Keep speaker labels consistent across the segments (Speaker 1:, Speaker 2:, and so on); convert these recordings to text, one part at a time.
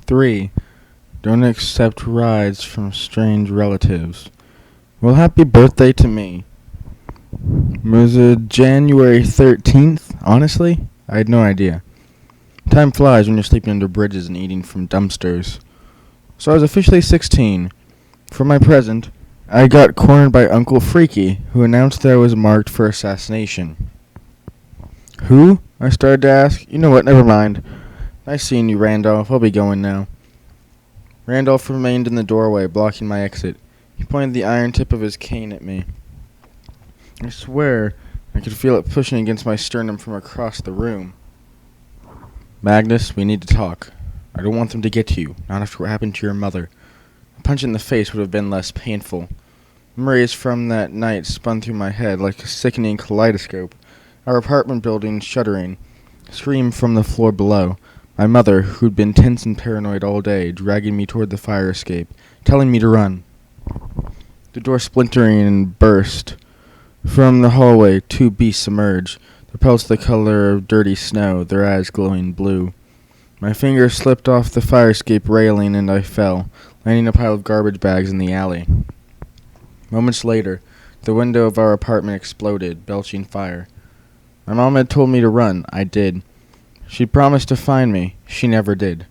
Speaker 1: 3. Don't accept rides from strange relatives. Well, happy birthday to me. Was it January 13th? Honestly, I had no idea. Time flies when you're sleeping under bridges and eating from dumpsters. So I was officially 16. For my present, I got cornered by Uncle Freaky, who announced that I was marked for assassination. Who? I started to ask. You know what, never mind. Nice seeing you, Randolph. I'll be going now. Randolph remained in the doorway, blocking my exit. He pointed the iron tip of his cane at me. I swear I could feel it pushing against my sternum from across the room. Magnus, we need to talk. I don't want them to get to you, not after what happened to your mother. A punch in the face would have been less painful. Memories from that night spun through my head like a sickening kaleidoscope. Our apartment building shuddering. Scream from the floor below. My mother, who'd been tense and paranoid all day, dragging me toward the fire escape, telling me to run. The door splintering and burst. From the hallway, two beasts emerged, their pelts the color of dirty snow, their eyes glowing blue. My fingers slipped off the fire escape railing and I fell, landing a pile of garbage bags in the alley. Moments later, the window of our apartment exploded, belching fire. My mom had told me to run. I did. She'd promised to find me. She never did.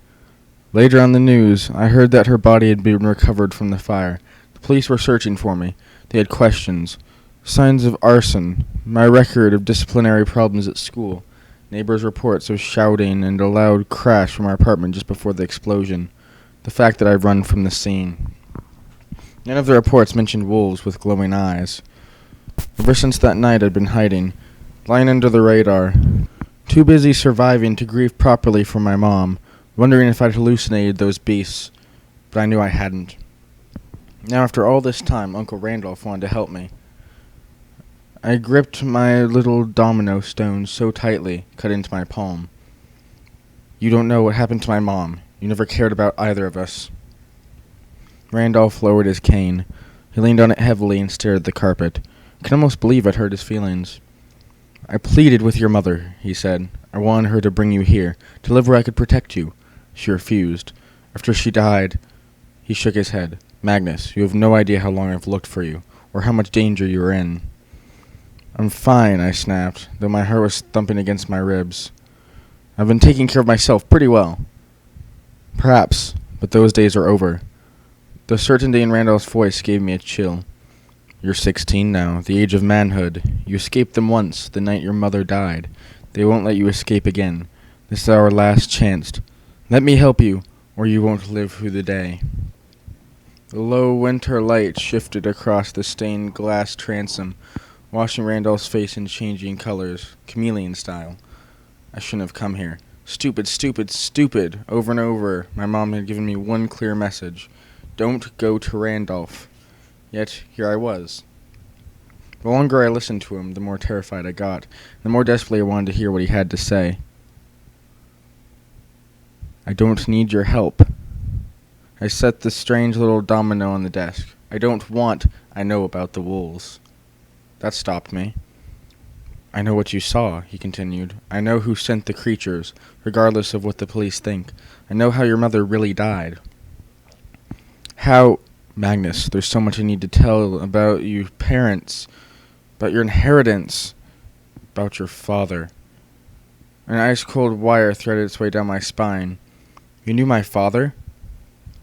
Speaker 1: Later on the news, I heard that her body had been recovered from the fire. The police were searching for me. They had questions. Signs of arson, my record of disciplinary problems at school, neighbors' reports of shouting and a loud crash from our apartment just before the explosion, the fact that I'd run from the scene. None of the reports mentioned wolves with glowing eyes. Ever since that night I'd been hiding, lying under the radar, too busy surviving to grieve properly for my mom, wondering if I'd hallucinated those beasts, but I knew I hadn't. Now after all this time, Uncle Randolph wanted to help me. I gripped my little domino stone so tightly, cut into my palm. You don't know what happened to my mom. You never cared about either of us. Randolph lowered his cane. He leaned on it heavily and stared at the carpet. I can almost believe I'd hurt his feelings. I pleaded with your mother, he said. I wanted her to bring you here, to live where I could protect you. She refused. After she died, he shook his head. Magnus, you have no idea how long I've looked for you, or how much danger you are in. I'm fine, I snapped, though my heart was thumping against my ribs. I've been taking care of myself pretty well. Perhaps, but those days are over. The certainty in Randolph's voice gave me a chill. You're 16 now, the age of manhood. You escaped them once, the night your mother died. They won't let you escape again. This is our last chance. Let me help you, or you won't live through the day. The low winter light shifted across the stained glass transom, washing Randolph's face in changing colors, chameleon style. I shouldn't have come here. Stupid, stupid, stupid. Over and over, my mom had given me one clear message. Don't go to Randolph. Yet, here I was. The longer I listened to him, the more terrified I got, the more desperately I wanted to hear what he had to say. I don't need your help. I set the strange little domino on the desk. I know about the wolves. That stopped me. I know what you saw, he continued. I know who sent the creatures, regardless of what the police think. I know how your mother really died. How... Magnus, there's so much I need to tell about you parents, about your inheritance, about your father. An ice-cold wire threaded its way down my spine. You knew my father?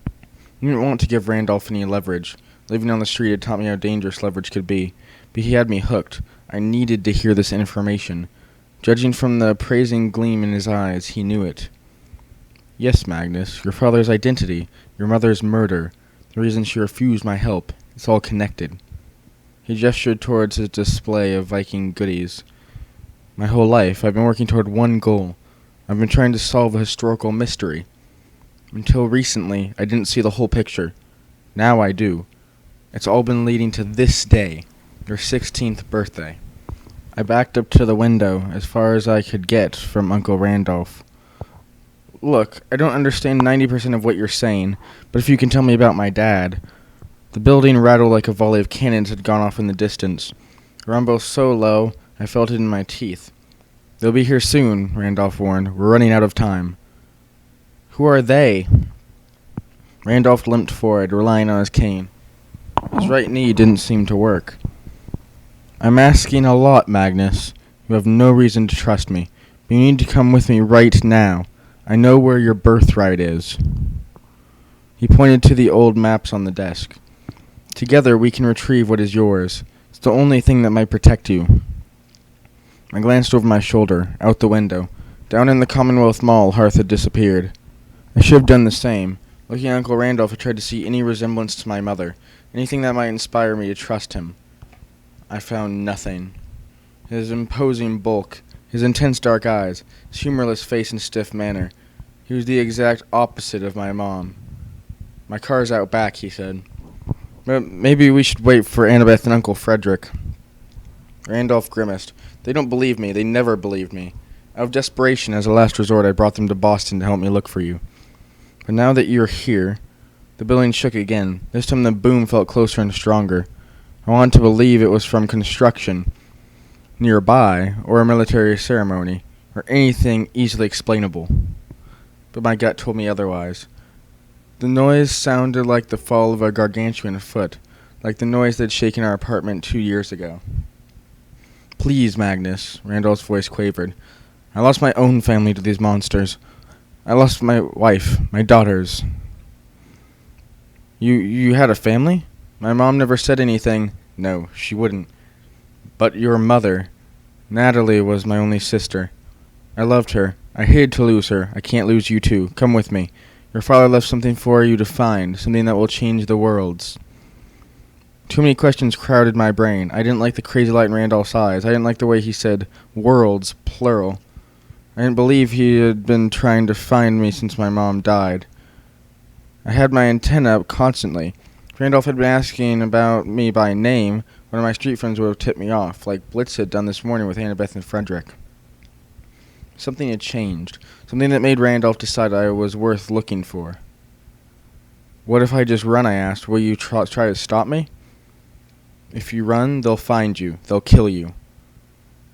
Speaker 1: I didn't want to give Randolph any leverage. Living on the street had taught me how dangerous leverage could be. But he had me hooked. I needed to hear this information. Judging from the appraising gleam in his eyes, he knew it. Yes, Magnus, your father's identity, your mother's murder, the reason she refused my help, it's all connected. He gestured towards his display of Viking goodies. My whole life, I've been working toward one goal. I've been trying to solve a historical mystery. Until recently, I didn't see the whole picture. Now I do. It's all been leading to this day. Your 16th birthday. I backed up to the window, as far as I could get from Uncle Randolph. Look, I don't understand 90% of what you're saying, but if you can tell me about my dad. The building rattled like a volley of cannons had gone off in the distance. A rumble so low, I felt it in my teeth. They'll be here soon, Randolph warned. We're running out of time. Who are they? Randolph limped forward, relying on his cane. His right knee didn't seem to work. I'm asking a lot, Magnus. You have no reason to trust me, but you need to come with me right now. I know where your birthright is. He pointed to the old maps on the desk. Together we can retrieve what is yours. It's the only thing that might protect you. I glanced over my shoulder, out the window. Down in the Commonwealth Mall, Hearth had disappeared. I should have done the same. Looking at Uncle Randolph, I tried to see any resemblance to my mother, anything that might inspire me to trust him. I found nothing. His imposing bulk, his intense dark eyes, his humorless face and stiff manner. He was the exact opposite of my mom. My car's out back, he said. But maybe we should wait for Annabeth and Uncle Frederick. Randolph grimaced. They don't believe me. They never believed me. Out of desperation, as a last resort, I brought them to Boston to help me look for you. But now that you're here, the building shook again. This time the boom felt closer and stronger. I wanted to believe it was from construction nearby, or a military ceremony, or anything easily explainable. But my gut told me otherwise. The noise sounded like the fall of a gargantuan foot, like the noise that had shaken our apartment 2 years ago. Please, Magnus, Randolph's voice quavered. I lost my own family to these monsters. I lost my wife, my daughters. You had a family? My mom never said anything. No, she wouldn't. But your mother, Natalie, was my only sister. I loved her. I hated to lose her. I can't lose you too. Come with me. Your father left something for you to find, something that will change the worlds. Too many questions crowded my brain. I didn't like the crazy light in Randolph's eyes. I didn't like the way he said worlds, plural. I didn't believe he had been trying to find me since my mom died. I had my antenna up constantly. If Randolph had been asking about me by name, one of my street friends would have tipped me off, like Blitz had done this morning with Annabeth and Frederick. Something had changed. Something that made Randolph decide I was worth looking for. What if I just run, I asked. Will you try to stop me? If you run, they'll find you. They'll kill you.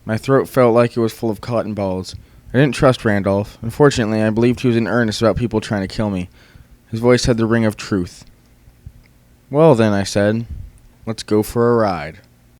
Speaker 1: My throat felt like it was full of cotton balls. I didn't trust Randolph. Unfortunately, I believed he was in earnest about people trying to kill me. His voice had the ring of truth. Well then, I said, let's go for a ride.